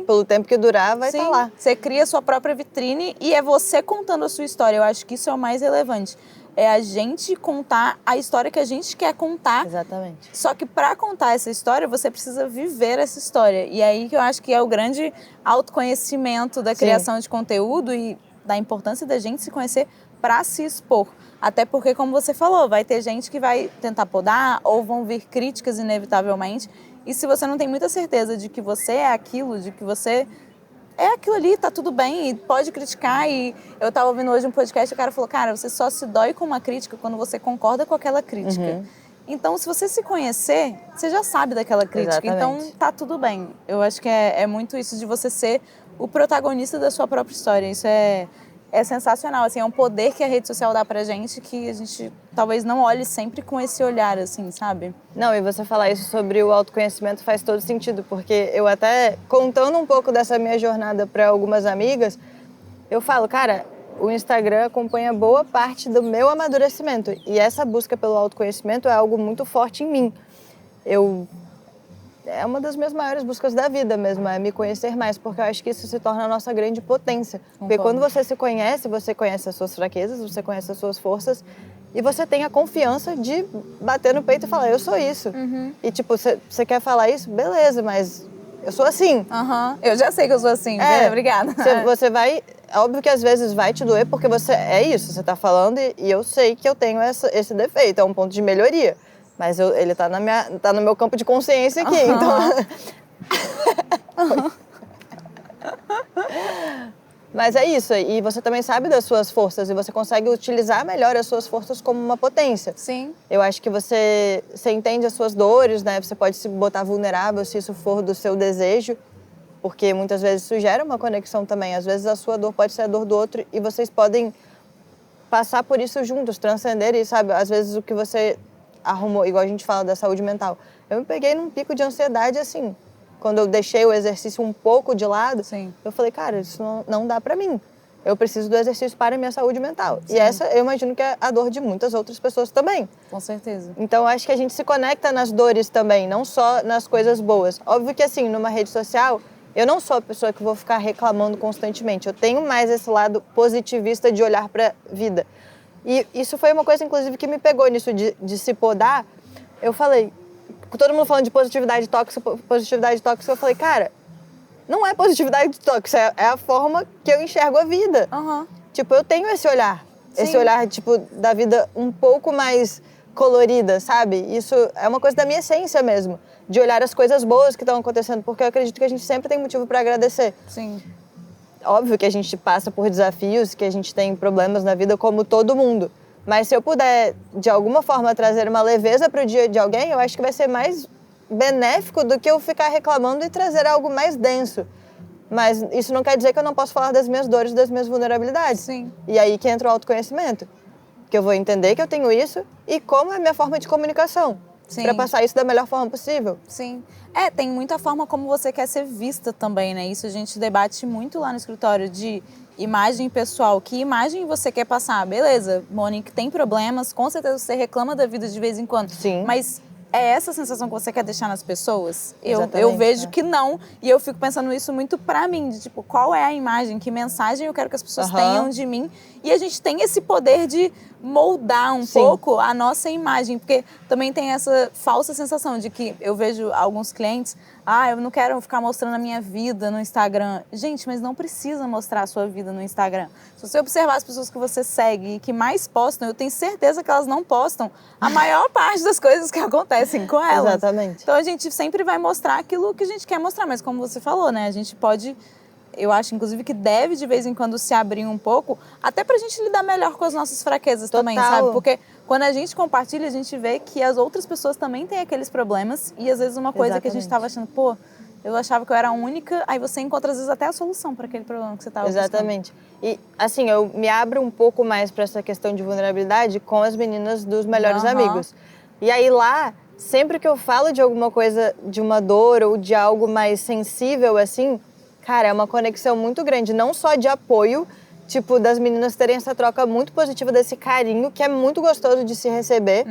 pelo tempo que durar, vai estar lá. Você cria a sua própria vitrine e é você contando a sua história. Eu acho que isso é o mais relevante. É a gente contar a história que a gente quer contar. Exatamente. Só que para contar essa história, você precisa viver essa história. E aí que eu acho que é o grande autoconhecimento da criação de conteúdo e da importância da gente se conhecer para se expor. Até porque, como você falou, vai ter gente que vai tentar podar ou vão vir críticas inevitavelmente. E se você não tem muita certeza de que você é aquilo, de que você é aquilo ali, tá tudo bem, e pode criticar. E eu tava ouvindo hoje um podcast e o cara falou, cara, você só se dói com uma crítica quando você concorda com aquela crítica. Então, se você se conhecer, você já sabe daquela crítica. Exatamente. Então, tá tudo bem. Eu acho que é muito isso de você ser o protagonista da sua própria história. Isso é sensacional, assim, é um poder que a rede social dá pra gente que a gente talvez não olhe sempre com esse olhar, assim, sabe? Não, e você falar isso sobre o autoconhecimento faz todo sentido, porque eu até, contando um pouco dessa minha jornada para algumas amigas, eu falo, cara, o Instagram acompanha boa parte do meu amadurecimento, e essa busca pelo autoconhecimento é algo muito forte em mim. É uma das minhas maiores buscas da vida mesmo, é me conhecer mais, porque eu acho que isso se torna a nossa grande potência. Porque quando você conhece as suas fraquezas, você conhece as suas forças, e você tem a confiança de bater no peito e falar, eu sou isso. E tipo, você quer falar isso? Beleza, mas eu sou assim. Eu já sei que eu sou assim, obrigada. Você vai, óbvio que às vezes vai te doer, porque é isso, você tá falando e eu sei que eu tenho esse defeito, é um ponto de melhoria. Mas ele tá no meu campo de consciência aqui, então... Mas é isso, e você também sabe das suas forças e você consegue utilizar melhor as suas forças como uma potência. Sim. Eu acho que você entende as suas dores, né? Você pode se botar vulnerável se isso for do seu desejo, porque muitas vezes isso gera uma conexão também. Às vezes a sua dor pode ser a dor do outro e vocês podem passar por isso juntos, transcender e, sabe, às vezes o que você arrumou, igual a gente fala da saúde mental. Eu me peguei num pico de ansiedade assim. Quando eu deixei o exercício um pouco de lado, eu falei, cara, isso não dá pra mim. Eu preciso do exercício para a minha saúde mental. E essa, eu imagino que é a dor de muitas outras pessoas também. Com certeza. Então, acho que a gente se conecta nas dores também, não só nas coisas boas. Óbvio que, assim, numa rede social, eu não sou a pessoa que vou ficar reclamando constantemente. Eu tenho mais esse lado positivista de olhar pra vida. E isso foi uma coisa, inclusive, que me pegou nisso de se podar. Eu falei, todo mundo falando de positividade tóxica, eu falei, cara, não é positividade tóxica, é a forma que eu enxergo a vida. Tipo, eu tenho esse olhar, tipo, da vida um pouco mais colorida, sabe? Isso é uma coisa da minha essência mesmo, de olhar as coisas boas que estão acontecendo, porque eu acredito que a gente sempre tem motivo para agradecer. Sim. Óbvio que a gente passa por desafios, que a gente tem problemas na vida como todo mundo. Mas se eu puder, de alguma forma, trazer uma leveza para o dia de alguém, eu acho que vai ser mais benéfico do que eu ficar reclamando e trazer algo mais denso. Mas isso não quer dizer que eu não posso falar das minhas dores, das minhas vulnerabilidades. Sim. E aí que entra o autoconhecimento. Que eu vou entender que eu tenho isso e como é a minha forma de comunicação. Para passar isso da melhor forma possível. Sim. Tem muita forma como você quer ser vista também, né? Isso a gente debate muito lá no escritório de imagem pessoal. Que imagem você quer passar? Beleza, Monique tem problemas, com certeza você reclama da vida de vez em quando. Sim. Mas é essa a sensação que você quer deixar nas pessoas? Eu Exatamente, vejo né? que não, e eu fico pensando isso muito pra mim, de tipo, qual é a imagem, que mensagem eu quero que as pessoas tenham de mim, e a gente tem esse poder de moldar um Sim. pouco a nossa imagem, porque também tem essa falsa sensação de que eu vejo alguns clientes, eu não quero ficar mostrando a minha vida no Instagram. Gente, mas não precisa mostrar a sua vida no Instagram. Se você observar as pessoas que você segue e que mais postam, eu tenho certeza que elas não postam a maior parte das coisas que acontecem com elas. Exatamente. Então a gente sempre vai mostrar aquilo que a gente quer mostrar, mas como você falou, né? A gente pode, eu acho inclusive que deve de vez em quando se abrir um pouco, até pra gente lidar melhor com as nossas fraquezas também, sabe? Porque quando a gente compartilha, a gente vê que as outras pessoas também têm aqueles problemas e às vezes uma coisa que a gente tava achando, pô, eu achava que eu era a única, aí você encontra às vezes até a solução para aquele problema que você estava buscando. Exatamente. E assim, eu me abro um pouco mais para essa questão de vulnerabilidade com as meninas dos Melhores Amigos. E aí lá, sempre que eu falo de alguma coisa, de uma dor ou de algo mais sensível assim, cara, é uma conexão muito grande, não só de apoio, tipo, das meninas terem essa troca muito positiva desse carinho, que é muito gostoso de se receber,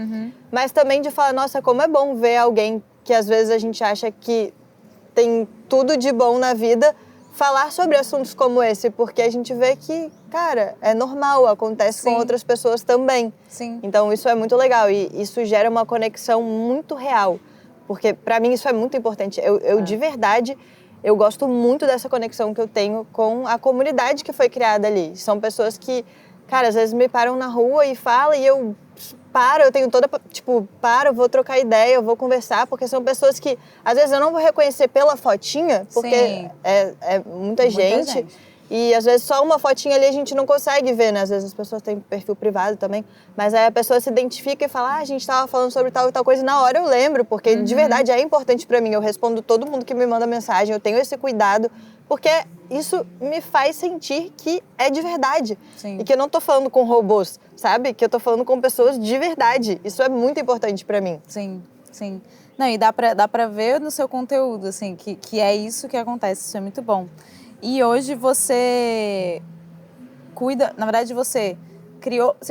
mas também de falar, nossa, como é bom ver alguém que às vezes a gente acha que tem tudo de bom na vida, falar sobre assuntos como esse, porque a gente vê que, cara, é normal, acontece com outras pessoas também. Sim. Então isso é muito legal e isso gera uma conexão muito real, porque pra mim isso é muito importante. Eu de verdade, eu gosto muito dessa conexão que eu tenho com a comunidade que foi criada ali. São pessoas que, cara, às vezes me param na rua e falam e eu tenho toda, tipo, eu vou trocar ideia, eu vou conversar, porque são pessoas que, às vezes, eu não vou reconhecer pela fotinha, porque é muita gente. E, às vezes, só uma fotinha ali a gente não consegue ver, né? Às vezes, as pessoas têm perfil privado também, mas aí a pessoa se identifica e fala, a gente tava falando sobre tal e tal coisa, e na hora eu lembro, porque, de verdade, é importante pra mim. Eu respondo todo mundo que me manda mensagem, eu tenho esse cuidado, porque isso me faz sentir que é de verdade. Sim. E que eu não tô falando com robôs, sabe? Que eu tô falando com pessoas de verdade. Isso é muito importante pra mim. Sim, sim. Não, e dá pra ver no seu conteúdo, assim, que é isso que acontece. Isso é muito bom. E hoje você cuida, na verdade você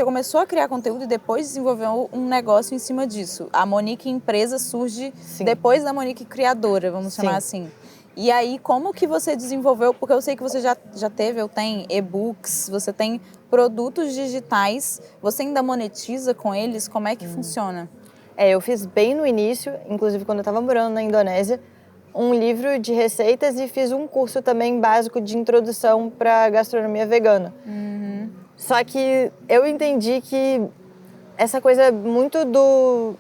começou a criar conteúdo e depois desenvolveu um negócio em cima disso. A Monique empresa surge depois da Monique criadora, vamos chamar assim. E aí, como que você desenvolveu? Porque eu sei que você já teve, eu tenho e-books, você tem produtos digitais, você ainda monetiza com eles? Como é que funciona? Eu fiz bem no início, inclusive quando eu estava morando na Indonésia, um livro de receitas e fiz um curso também básico de introdução para gastronomia vegana. Só que eu entendi que essa coisa muito do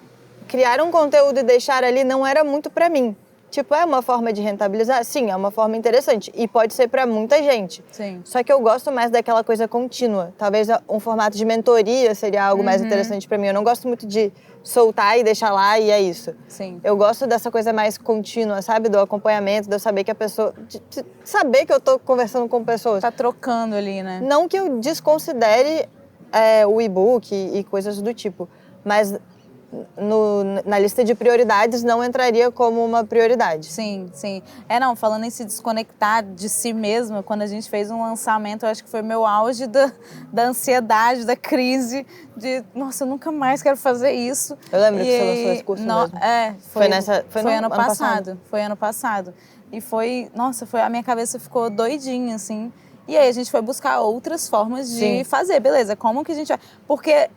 criar um conteúdo e deixar ali não era muito para mim. Tipo, é uma forma de rentabilizar? Sim, é uma forma interessante. E pode ser para muita gente. Sim. Só que eu gosto mais daquela coisa contínua. Talvez um formato de mentoria seria algo mais interessante para mim. Eu não gosto muito de soltar e deixar lá e é isso. Sim. Eu gosto dessa coisa mais contínua, sabe? Do acompanhamento, de eu saber que a pessoa... de saber que eu tô conversando com pessoas. Tá trocando ali, né? Não que eu desconsidere o e-book e coisas do tipo. Mas... na lista de prioridades não entraria como uma prioridade. Sim, sim. Não, falando em se desconectar de si mesma, quando a gente fez um lançamento, eu acho que foi meu auge da ansiedade, da crise, de, nossa, eu nunca mais quero fazer isso. Eu lembro que você lançou esse curso mesmo. Foi ano passado. Foi ano passado. E a minha cabeça ficou doidinha, assim. E aí a gente foi buscar outras formas de fazer, beleza, como que a gente vai... Porque...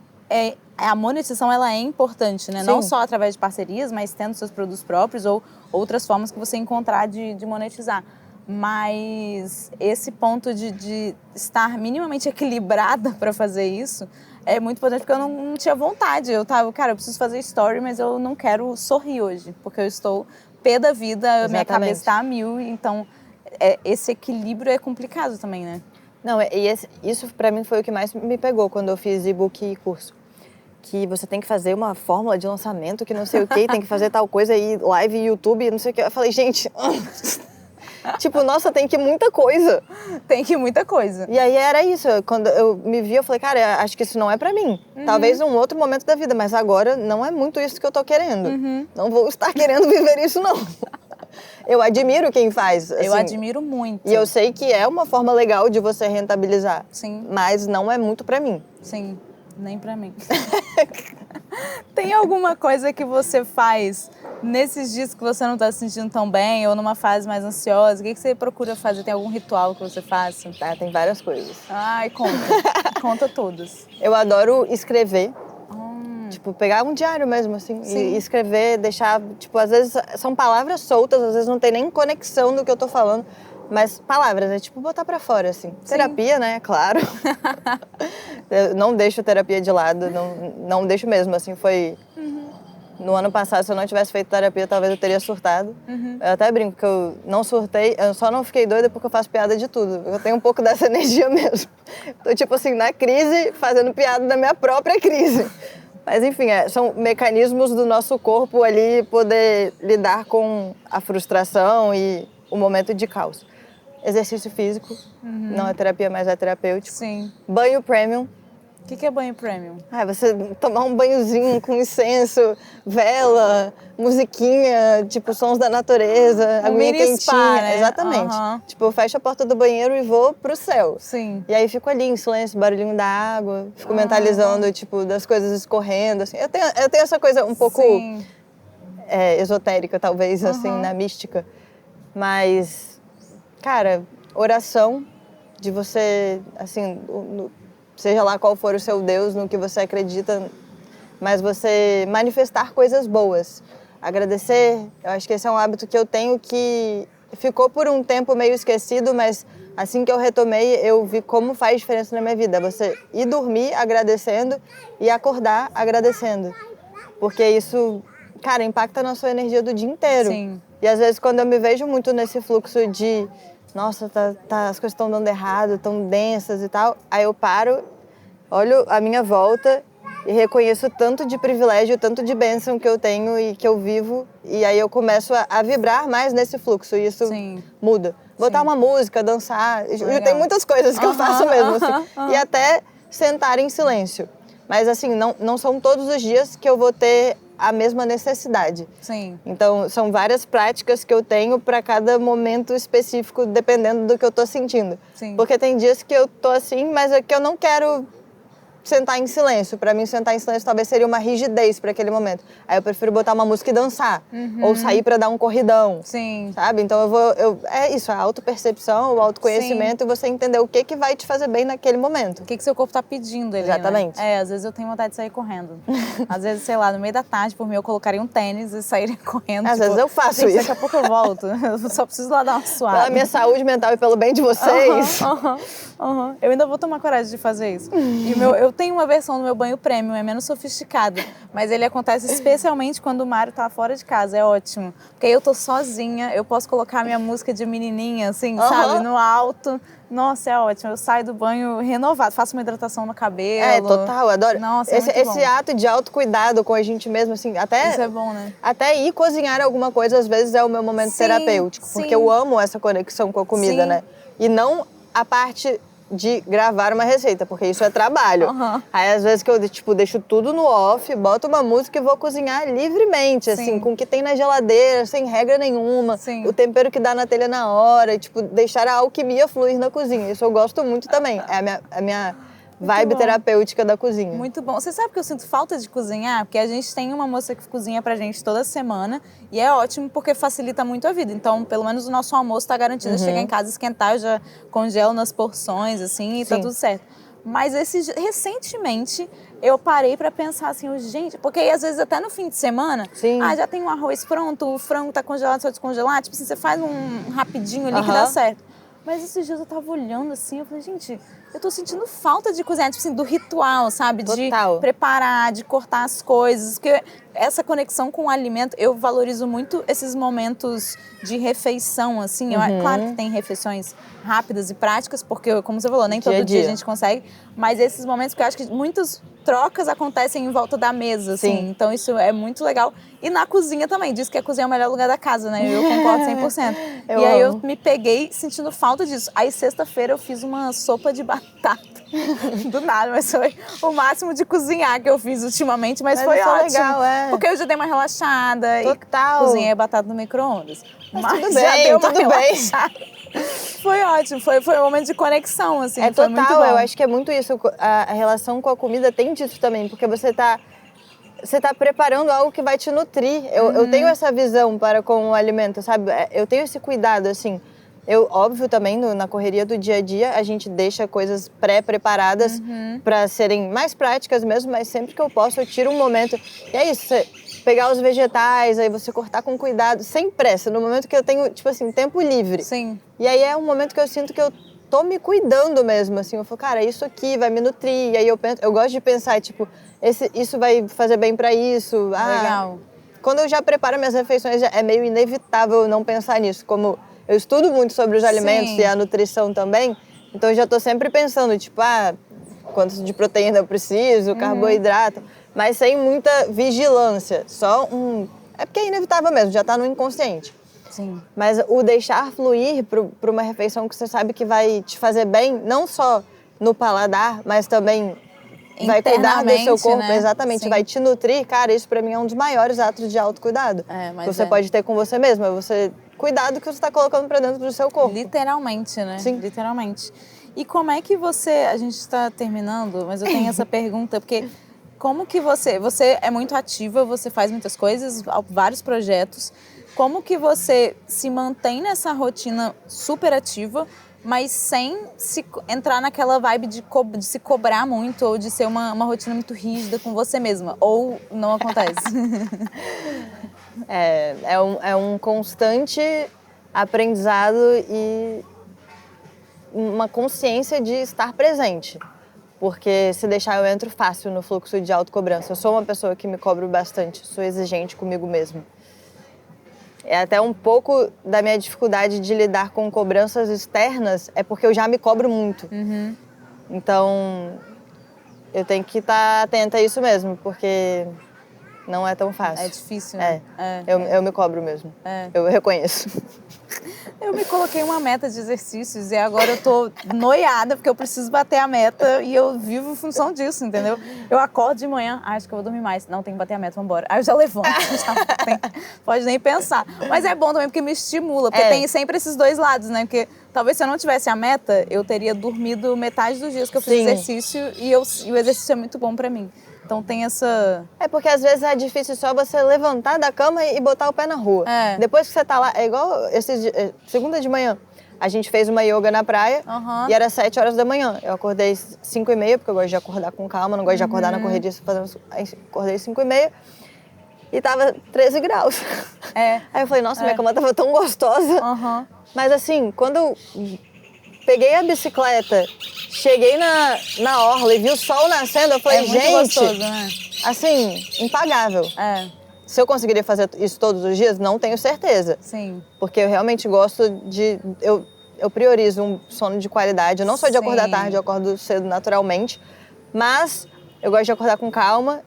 a monetização ela é importante, né? Não só através de parcerias, mas tendo seus produtos próprios ou outras formas que você encontrar de monetizar. Mas esse ponto de estar minimamente equilibrada para fazer isso é muito importante, porque eu não tinha vontade. Eu tava, cara, eu preciso fazer story, mas eu não quero sorrir hoje, porque eu estou pé da vida, minha cabeça está a mil, então esse equilíbrio é complicado também, né? Não, isso para mim foi o que mais me pegou quando eu fiz e-book e curso. Que você tem que fazer uma fórmula de lançamento, que não sei o quê, tem que fazer tal coisa aí, live, YouTube, não sei o quê. Eu falei, gente, tipo, nossa, tem que muita coisa. Tem que muita coisa. E aí era isso, quando eu me vi, eu falei, cara, acho que isso não é pra mim. Talvez num outro momento da vida, mas agora não é muito isso que eu tô querendo. Não vou estar querendo viver isso, não. Eu admiro quem faz. Assim, eu admiro muito. E eu sei que é uma forma legal de você rentabilizar. Sim. Mas não é muito pra mim. Sim, nem pra mim. Tem alguma coisa que você faz nesses dias que você não está se sentindo tão bem ou numa fase mais ansiosa? O que você procura fazer? Tem algum ritual que você faça? Tá, tem várias coisas. Ai, conta. Conta todas. Eu adoro escrever. Tipo, pegar um diário mesmo, assim, e escrever, deixar, tipo, às vezes são palavras soltas, às vezes não tem nem conexão do que eu tô falando, mas palavras, é tipo botar pra fora, assim. Sim. Terapia, né, claro. Eu não deixo terapia de lado, não deixo mesmo, assim, foi... No ano passado, se eu não tivesse feito terapia, talvez eu teria surtado. Eu até brinco que eu não surtei, eu só não fiquei doida porque eu faço piada de tudo. Eu tenho um pouco dessa energia mesmo. Tô, tipo assim, na crise, fazendo piada da minha própria crise. Mas, enfim, são mecanismos do nosso corpo ali poder lidar com a frustração e o momento de caos. Exercício físico, não é terapia, mas é terapêutico. Sim. Banho premium. O que é banho premium? Você tomar um banhozinho com incenso, vela, musiquinha, tipo, sons da natureza, aguinha quentinha. Spa, né? Exatamente. Tipo, eu fecho a porta do banheiro e vou pro céu. Sim. E aí fico ali em silêncio, barulhinho da água, fico mentalizando, tipo, das coisas escorrendo, assim. Eu tenho essa coisa um pouco esotérica, talvez, assim, na mística. Mas, cara, oração de você, assim... seja lá qual for o seu Deus, no que você acredita, mas você manifestar coisas boas. Agradecer, eu acho que esse é um hábito que eu tenho que ficou por um tempo meio esquecido, mas assim que eu retomei, eu vi como faz diferença na minha vida. Você ir dormir agradecendo e acordar agradecendo. Porque isso, cara, impacta na sua energia do dia inteiro. Sim. E às vezes quando eu me vejo muito nesse fluxo de... nossa, as coisas estão dando errado, tão densas e tal. Aí eu paro, olho à minha volta e reconheço tanto de privilégio, tanto de bênção que eu tenho e que eu vivo. E aí eu começo a vibrar mais nesse fluxo e isso muda. Botar uma música, dançar, tem muitas coisas que eu faço mesmo, assim. E até sentar em silêncio. Mas assim, não são todos os dias que eu vou ter a mesma necessidade. Sim. Então, são várias práticas que eu tenho para cada momento específico, dependendo do que eu tô sentindo. Sim. Porque tem dias que eu tô assim, mas é que eu não quero sentar em silêncio. Para mim, sentar em silêncio talvez seria uma rigidez para aquele momento. Aí eu prefiro botar uma música e dançar. Ou sair para dar um corridão. Sim. Sabe? Então, é isso, a autopercepção, o autoconhecimento e você entender o que vai te fazer bem naquele momento. O que seu corpo tá pedindo ali, Exatamente. né? Às vezes eu tenho vontade de sair correndo. Às vezes, sei lá, no meio da tarde, por mim, eu colocaria um tênis e sairia correndo. Às vezes eu faço isso. Daqui a pouco eu volto. Eu só preciso lá dar uma suada. Pela minha saúde mental e pelo bem de vocês. Eu ainda vou tomar coragem de fazer isso. E eu tenho uma versão do meu banho premium, é menos sofisticada. Mas ele acontece especialmente quando o Mário tá fora de casa, é ótimo. Porque aí eu tô sozinha, eu posso colocar minha música de menininha, assim, sabe, no alto. Nossa, é ótimo. Eu saio do banho renovado, faço uma hidratação no cabelo. Total, adoro. Nossa, esse ato de autocuidado com a gente mesmo, assim, até... Isso é bom, né? Até ir cozinhar alguma coisa, às vezes, é o meu momento terapêutico. Porque eu amo essa conexão com a comida, né? E não a parte de gravar uma receita, porque isso é trabalho. Aí, às vezes, que eu, tipo, deixo tudo no off, boto uma música e vou cozinhar livremente, assim, com o que tem na geladeira, sem regra nenhuma. O tempero que dá na telha na hora, e, tipo, deixar a alquimia fluir na cozinha. Isso eu gosto muito também. É a minha vibe terapêutica da cozinha. Muito bom. Você sabe que eu sinto falta de cozinhar? Porque a gente tem uma moça que cozinha pra gente toda semana e é ótimo porque facilita muito a vida. Então, pelo menos o nosso almoço tá garantido. Chegar em casa, esquentar, eu já congelo nas porções, assim, e tá tudo certo. Mas recentemente eu parei pra pensar assim, gente, porque aí às vezes até no fim de semana, já tem um arroz pronto, o frango tá congelado, só descongelar, tipo assim, você faz um rapidinho ali que dá certo. Mas esses dias eu tava olhando assim, eu falei, gente, eu tô sentindo falta de cozinhar, tipo assim, do ritual, sabe? Total. De preparar, de cortar as coisas. Porque essa conexão com o alimento, eu valorizo muito esses momentos de refeição, assim. Claro que tem refeições rápidas e práticas, porque, como você falou, nem todo dia a gente consegue. Mas esses momentos que eu acho que muitas trocas acontecem em volta da mesa, assim. Então isso é muito legal. E na cozinha também. Diz que a cozinha é o melhor lugar da casa, né? Eu concordo 100%. E aí eu me peguei sentindo falta disso. Aí sexta-feira eu fiz uma sopa de batata. Do nada, mas foi o máximo de cozinhar que eu fiz ultimamente, mas foi ótimo. Legal, porque eu já dei uma relaxada e cozinhei a batata no micro-ondas. Mas tudo já bem, deu uma tudo relaxada. Foi ótimo, foi um momento de conexão, assim, foi total, muito bom. Eu acho que é muito isso, a relação com a comida tem disso também, porque você tá você tá preparando algo que vai te nutrir. Eu tenho essa visão para com o alimento, sabe? Eu tenho esse cuidado, assim. Óbvio, também, na correria do dia a dia, a gente deixa coisas pré-preparadas para serem mais práticas mesmo, mas sempre que eu posso, eu tiro um momento. E é isso, você pegar os vegetais, aí você cortar com cuidado, sem pressa, no momento que eu tenho, tipo assim, tempo livre. Sim. E aí é um momento que eu sinto que eu tô me cuidando mesmo, assim. Eu falo, cara, isso aqui vai me nutrir. E aí eu gosto de pensar, tipo, isso vai fazer bem para isso. Legal. Quando eu já preparo minhas refeições, é meio inevitável eu não pensar nisso. Como eu estudo muito sobre os alimentos e a nutrição também, então eu já tô sempre pensando, tipo, quanto de proteína eu preciso, carboidrato, mas sem muita vigilância. É porque é inevitável mesmo, já tá no inconsciente. Sim. Mas o deixar fluir para uma refeição que você sabe que vai te fazer bem, não só no paladar, mas também vai cuidar do seu corpo, né? Exatamente, Sim. vai te nutrir. Cara, isso para mim é um dos maiores atos de autocuidado que você pode ter com você mesmo. É você cuidar do que você está colocando para dentro do seu corpo. Literalmente, né? Sim. Literalmente. E como é que você... A gente está terminando, mas eu tenho essa pergunta, porque como que você é muito ativa, você faz muitas coisas, vários projetos. Como que você se mantém nessa rotina super ativa, mas sem entrar naquela vibe de se cobrar muito ou de ser uma rotina muito rígida com você mesma? Ou não acontece? É um constante aprendizado e uma consciência de estar presente. Porque se deixar, eu entro fácil no fluxo de autocobrança. Eu sou uma pessoa que me cobro bastante, sou exigente comigo mesma. É até um pouco da minha dificuldade de lidar com cobranças externas, é porque eu já me cobro muito. Então, eu tenho que estar atenta a isso mesmo, porque não é tão fácil. É difícil, né? Eu me cobro mesmo. Eu reconheço. Eu me coloquei uma meta de exercícios e agora eu tô noiada porque eu preciso bater a meta e eu vivo em função disso, entendeu? Eu acordo de manhã, acho que eu vou dormir mais. Não, tem que bater a meta, vambora. Aí eu já levanto, pode nem pensar. Mas é bom também porque me estimula, porque tem sempre esses dois lados, né? Porque talvez se eu não tivesse a meta, eu teria dormido metade dos dias que eu fiz exercício e o exercício é muito bom pra mim. Então tem essa... É porque às vezes é difícil só você levantar da cama e botar o pé na rua. Depois que você tá lá, é igual segunda de manhã. A gente fez uma yoga na praia e era 7 horas da manhã. Eu acordei 5h30, porque eu gosto de acordar com calma, não gosto de acordar na correria. Acordei 5h30 e tava 13 graus. Aí eu falei, nossa, minha cama tava tão gostosa. Mas assim, quando eu peguei a bicicleta, cheguei na orla e vi o sol nascendo, eu falei, muito gostoso, né? Assim, impagável. Se eu conseguiria fazer isso todos os dias, não tenho certeza. Sim. Porque eu realmente gosto de... Eu priorizo um sono de qualidade. Eu não sou de acordar tarde, eu acordo cedo naturalmente. Mas eu gosto de acordar com calma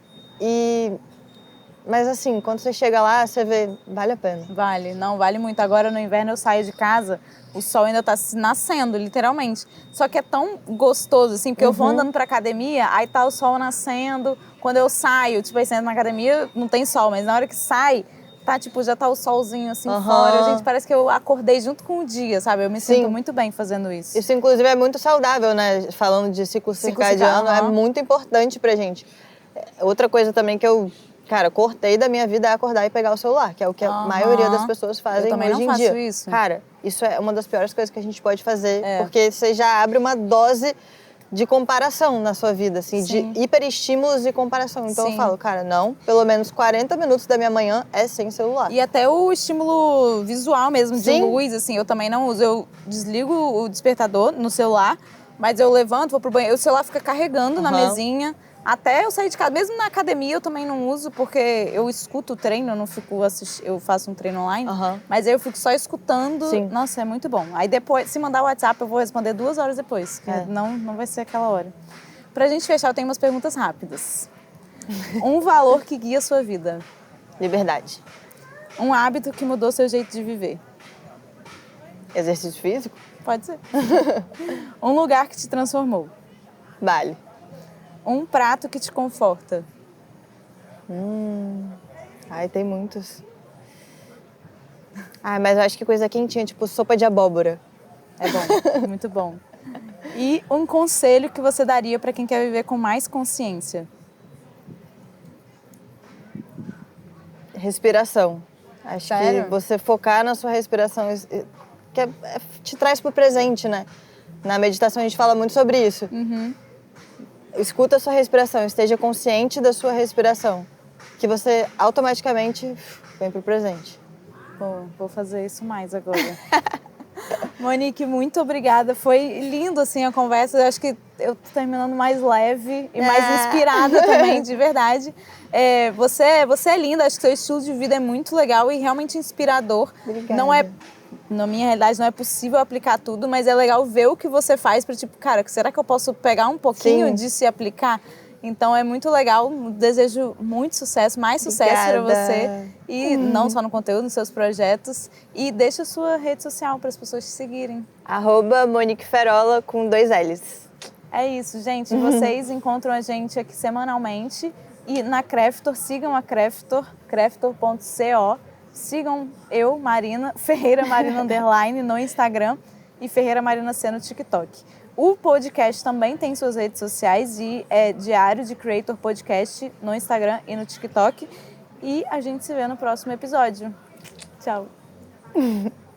Mas assim, quando você chega lá, você vê, vale a pena. Vale muito. Agora no inverno eu saio de casa, o sol ainda tá nascendo, literalmente. Só que é tão gostoso, assim, porque eu vou andando pra academia, aí tá o sol nascendo. Quando eu saio, tipo, aí você entra na academia, não tem sol, mas na hora que sai, tá, tipo, já tá o solzinho, assim, fora. Gente, parece que eu acordei junto com o dia, sabe? Eu me sinto muito bem fazendo isso. Isso, inclusive, é muito saudável, né? Falando de ciclo circadiano, é muito importante pra gente. Outra coisa também que eu... Cara, cortei da minha vida é acordar e pegar o celular, que é o que a maioria das pessoas fazem hoje em dia. Eu também não faço isso. Cara, isso é uma das piores coisas que a gente pode fazer, porque você já abre uma dose de comparação na sua vida, assim, de hiperestímulos e comparação. Então eu falo, cara, não, pelo menos 40 minutos da minha manhã é sem celular. E até o estímulo visual mesmo, de luz, assim, eu também não uso. Eu desligo o despertador no celular, mas eu levanto, vou pro banheiro, o celular fica carregando na mesinha. Até eu sair de casa, mesmo na academia eu também não uso, porque eu escuto o treino, eu não fico eu faço um treino online, mas aí eu fico só escutando. Nossa, é muito bom. Aí depois, se mandar o WhatsApp, eu vou responder 2 horas depois, não vai ser aquela hora. Pra gente fechar, eu tenho umas perguntas rápidas. Um valor que guia a sua vida? Liberdade. Um hábito que mudou seu jeito de viver? Exercício físico? Pode ser. Um lugar que te transformou? Bali. Um prato que te conforta? Ai, tem muitos. Mas eu acho que coisa quentinha, tipo sopa de abóbora. É bom, muito bom. E um conselho que você daria para quem quer viver com mais consciência? respiração. Acho Sério? que você focar na sua respiração te traz pro presente, né? Na meditação a gente fala muito sobre isso. Escuta a sua respiração, esteja consciente da sua respiração, que você automaticamente vem pro presente. Pô, vou fazer isso mais agora. Monique, muito obrigada. Foi lindo, assim, a conversa. Eu acho que eu tô terminando mais leve e mais inspirada também, de verdade. Você é linda, acho que seu estilo de vida é muito legal e realmente inspirador. Obrigada. Não é, na minha realidade, não é possível aplicar tudo, mas é legal ver o que você faz para tipo, cara, será que eu posso pegar um pouquinho disso e aplicar? Então é muito legal, desejo muito sucesso, mais sucesso para você. E não só no conteúdo, nos seus projetos. E deixa a sua rede social para as pessoas te seguirem. @Monique Ferola com 2 L's. É isso, gente. Vocês encontram a gente aqui semanalmente. E na Craftor, sigam a Craftor, craftor.co. Sigam eu, Marina, Ferreira Marina _ no Instagram e Ferreira Marina C no TikTok. O podcast também tem suas redes sociais e é Diário de Creator Podcast no Instagram e no TikTok. E a gente se vê no próximo episódio. Tchau!